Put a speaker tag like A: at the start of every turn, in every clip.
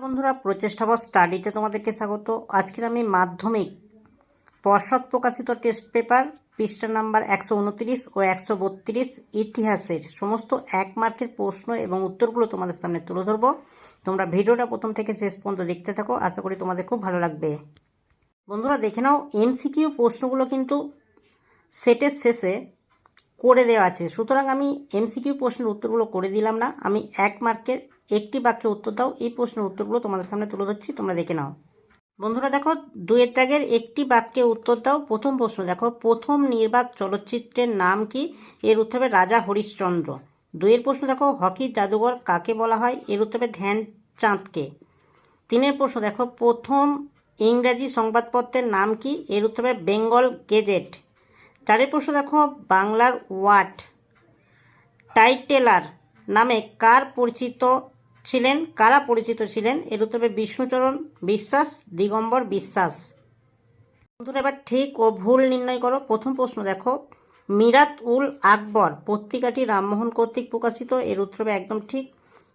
A: বন্ধুরা, প্রচেষ্টাবশ স্টাডিতে তোমাদেরকে স্বাগত। আজকের আমি মাধ্যমিক পর্ষদ প্রকাশিত টেস্ট পেপার পৃষ্ঠা নাম্বার 129 ও 132 ইতিহাসের সমস্ত 1 মার্কের প্রশ্ন এবং উত্তরগুলো তোমাদের সামনে তুলে ধরবো। তোমরা ভিডিওটা প্রথম থেকে শেষ পর্যন্ত দেখতে থাকো, আশা করি তোমাদের খুব ভালো লাগবে। বন্ধুরা দেখে নাও, এমসিকিউ প্রশ্নগুলো কিন্তু সেটের শেষে করে দেওয়া আছে, সুতরাং আমি এমসিকিউ প্রশ্নের উত্তরগুলো করে দিলাম না। আমি 1 মার্কের একটি বাক্যে উত্তর দাও এই প্রশ্নের উত্তরগুলো তোমাদের সামনে তুলে ধরছি, তোমরা দেখে নাও। বন্ধুরা দেখো, 2 দাগের একটি বাক্যে উত্তর দাও। প্রথম প্রশ্ন দেখো, প্রথম নির্বাক চলচ্চিত্রের নাম কি? এর উত্তর হবে রাজা হরিশ্চন্দ্র। 2 প্রশ্ন দেখো, হকির জাদুঘর কাকে বলা হয়? এর উত্তর হবে ধ্যানচাঁদকে। 3 প্রশ্ন দেখো, প্রথম ইংরাজি সংবাদপত্রের নাম কি? এর উত্তর হবে বেঙ্গল গেজেট। 4 প্রশ্ন দেখো, বাংলার ওয়ার্ড টাইটেলার নামে কারা পরিচিত ছিলেন? এর উত্তর হবে বিষ্ণুচরণ বিশ্বাস, দিগম্বর বিশ্বাস। বন্ধুরা এবার ঠিক ও ভুল নির্ণয় করো। প্রথম প্রশ্ন দেখো, মিরাত উল আকবর পত্রিকাটি রামমোহন কর্তৃক প্রকাশিত। এর উত্তর হবে একদম ঠিক।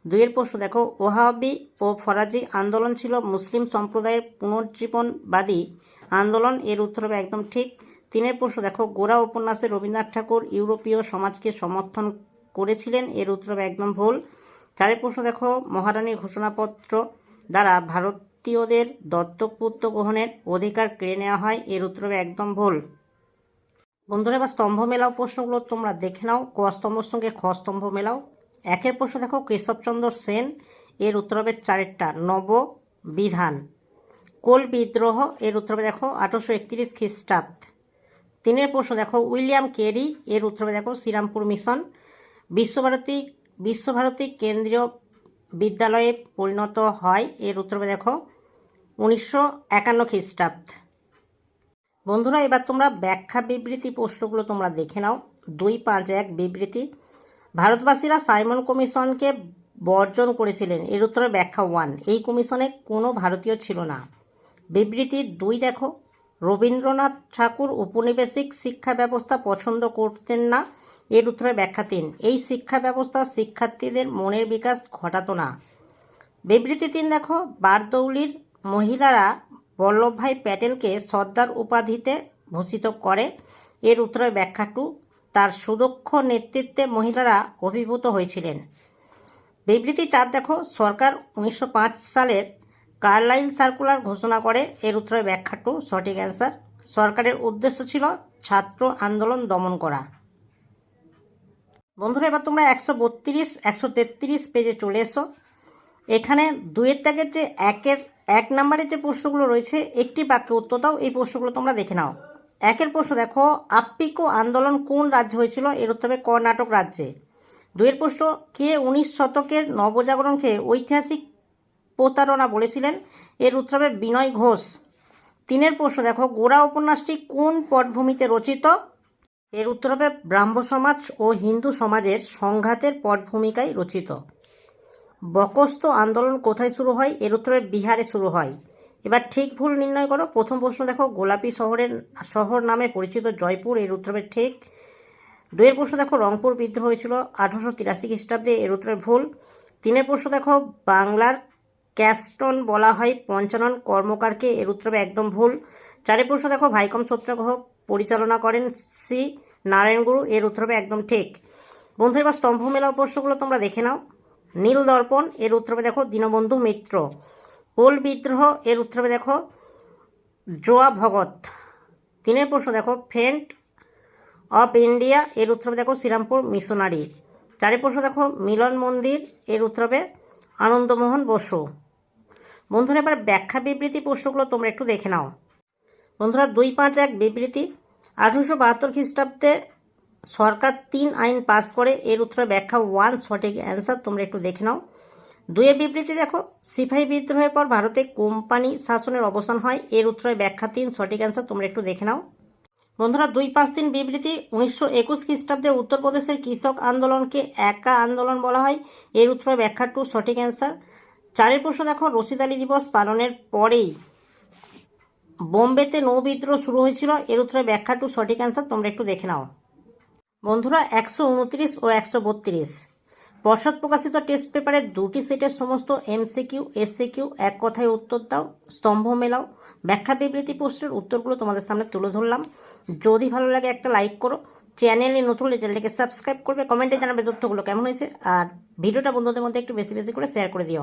A: 2 প্রশ্ন দেখো, ওহাবি ও ফরাজি আন্দোলন ছিল মুসলিম সম্প্রদায়ের পুনর্জীবনবাদী আন্দোলন। এর উত্তর হবে একদম ঠিক। 3 প্রশ্ন দেখো, গোরা উপন্যাসে রবীন্দ্রনাথ ঠাকুর ইউরোপীয় সমাজকে সমর্থন করেছিলেন। এর উত্তর হবে একদম ভুল। 4 প্রশ্ন দেখো, মহারানীর ঘোষণাপত্র দ্বারা ভারতীয়দের দত্তক পুত্র গ্রহণের অধিকার কেড়ে নেওয়া হয়। এর উত্তর হবে একদম ভুল। বন্ধুরা এবার স্তম্ভ মেলাও প্রশ্নগুলো তোমরা দেখে নাও। ক স্তম্ভর সঙ্গে খ স্তম্ভ মেলাও। 1 প্রশ্ন দেখো, কেশবচন্দ্র সেন। এর উত্তর হবে 4টা নববিধান। কোল বিদ্রোহ। এর উত্তর হবে দেখো 1831 খ্রিস্টাব্দ। 3 প্রশ্ন দেখো, উইলিয়াম কেরি। এর উত্তর হবে দেখো শ্রীরামপুর মিশন। বিশ্বভারতী কেন্দ্রীয় বিদ্যালয়ে পরিণত হয়। এর উত্তর হবে দেখো 1951 খ্রিস্টাব্দ। বন্ধুরা এবার তোমরা ব্যাখ্যা বিবৃতি প্রশ্নগুলো তোমরা দেখে নাও। 2.5.1 বিবৃতি, ভারতবাসীরা সাইমন কমিশনকে বর্জন করেছিলেন। এর উত্তরে ব্যাখ্যা 1, এই কমিশনে কোনো ভারতীয় ছিল না। বিবৃতি 2 দেখো, রবীন্দ্রনাথ ঠাকুর উপনিবেশিক শিক্ষা ব্যবস্থা পছন্দ করতেন না। এর উত্তরে ব্যাখ্যা 3, এই শিক্ষা ব্যবস্থা শিক্ষার্থীদের মনের বিকাশ ঘটাতো না। বিবৃতি 3 দেখো, বারদৌলির মহিলারা বল্লভভাই প্যাটেলকে সর্দার উপাধিতে ভূষিত করে। এর উত্তরে ব্যাখ্যা 2, তার সুদক্ষ নেতৃত্বে মহিলারা অভিভূত হয়েছিলেন। বিবৃতি 4 দেখো, সরকার 1905 সালের কার্লাইল সার্কুলার ঘোষণা করে। এর উত্তরে ব্যাখ্যা 2, সঠিক অ্যান্সার। সরকারের উদ্দেশ্য ছিল ছাত্র আন্দোলন দমন করা। বন্ধুরা এবার তোমরা 132-133 পেজে চলে এসো। এখানে 2 দাগের যে 1 নম্বরের যে প্রশ্নগুলো রয়েছে, একটি বাক্যে উত্তর দাও এই প্রশ্নগুলো তোমরা দেখে নাও। 1 প্রশ্ন দেখো, আপ্পিকো আন্দোলন কোন রাজ্যে হয়েছিল? এর উত্তর হবে কর্ণাটক রাজ্যে। 2 প্রশ্ন, কে 19 শতকের নবজাগরণকে ঐতিহাসিক প্রতারণা বলেছিলেন? এর উত্তর হবে বিনয় ঘোষ। 3 প্রশ্ন দেখো, গোরা উপন্যাসটি কোন পটভূমিতে রচিত? এর উত্তর হবে ব্রাহ্ম সমাজ ও হিন্দু সমাজের সংঘাতের পটভূমিকায় রচিত। বকস্ত আন্দোলন কোথায় শুরু হয়? এর উত্তর হবে বিহারে শুরু হয়। এবার ঠিক ভুল নির্ণয় করো। প্রথম প্রশ্ন দেখো, গোলাপি শহর নামে পরিচিত জয়পুর। এর উত্তর হবে ঠিক। 2 প্রশ্ন দেখো, রংপুর বিদ্রোহ হয়েছিল 1883 খ্রিস্টাব্দে। এর উত্তরে ভুল। 3 প্রশ্ন দেখো, বাংলার ক্যাস্টন বলা হয় পঞ্চানন কর্মকারকে। এর উত্তর হবে একদম ভুল। 4 প্রশ্ন দেখো, ভাইকম সত্যাগ্রহ পরিচালনা করেন শ্রী নারায়ণ গুরু। এর উত্তর হবে একদম ঠিক। বন্ধুরা এবার স্তম্ভ মেলাও প্রশ্নগুলো তোমরা দেখে নাও। নীল দর্পণ। এর উত্তর হবে দেখো দীনবন্ধু মিত্র। কোল বিদ্রোহ। এর উত্তর হবে দেখো জোয়া ভগত। 3 প্রশ্ন দেখো, ফ্রেন্ড অফ ইন্ডিয়া। এর উত্তর হবে দেখো শ্রীরামপুর মিশনারি। 4 প্রশ্ন দেখো, মিলন মন্দির। এর উত্তর হবে আনন্দমোহন বসু। বন্ধুরা এবার ব্যাখ্যা বিবৃতি প্রশ্নগুলো তোমরা একটু দেখে নাও। বন্ধুরা 2.5.1 বিবৃতি, 1872 খ্রিস্টাব্দে সরকার 3 আইন পাস করে। এর উত্তরে ব্যাখ্যা 1, সঠিক অ্যান্সার। তোমরা একটু দেখে নাও। 2 বিবৃতি দেখো, সিপাহী বিদ্রোহের পর ভারতে কোম্পানি শাসনের অবসান হয়। এর উত্তরে ব্যাখ্যা 3, সঠিক অ্যান্সার। তোমরা একটু দেখে নাও। বন্ধুরা 2.5.3 বিবৃতি, 1921 খ্রিস্টাব্দে উত্তরপ্রদেশের কৃষক আন্দোলনকে একা আন্দোলন বলা হয়। এর উত্তরে ব্যাখ্যা 2, সঠিক অ্যান্সার। 4 প্রশ্ন দেখো, রশিদ আলী দিবস পালনের পরেই বোম্বেতে নৌ বিদ্রোহ শুরু হয়েছিল। এর উত্তরে ব্যাখ্যা 2, সঠিক অ্যান্সার। তোমরা একটু দেখে নাও। বন্ধুরা 129 ও 132, পর্ষদ প্রকাশিত টেস্ট পেপারের দুটি সেটের সমস্ত এমসিকিউ এসসিকিউ এক কথায় উত্তর দাও, স্তম্ভ মেলাও, ব্যাখ্যা বিবৃতি প্রশ্নের উত্তরগুলো তোমাদের সামনে তুলে ধরলাম। যদি ভালো লাগে একটা লাইক করো, চ্যানেলে নতুন হলে চ্যানেলটাকে সাবস্ক্রাইব করবে, কমেন্টে জানাবে তথ্যগুলো কেমন হয়েছে, আর ভিডিওটা বন্ধুদের মধ্যে একটু বেশি বেশি করে শেয়ার করে দিও।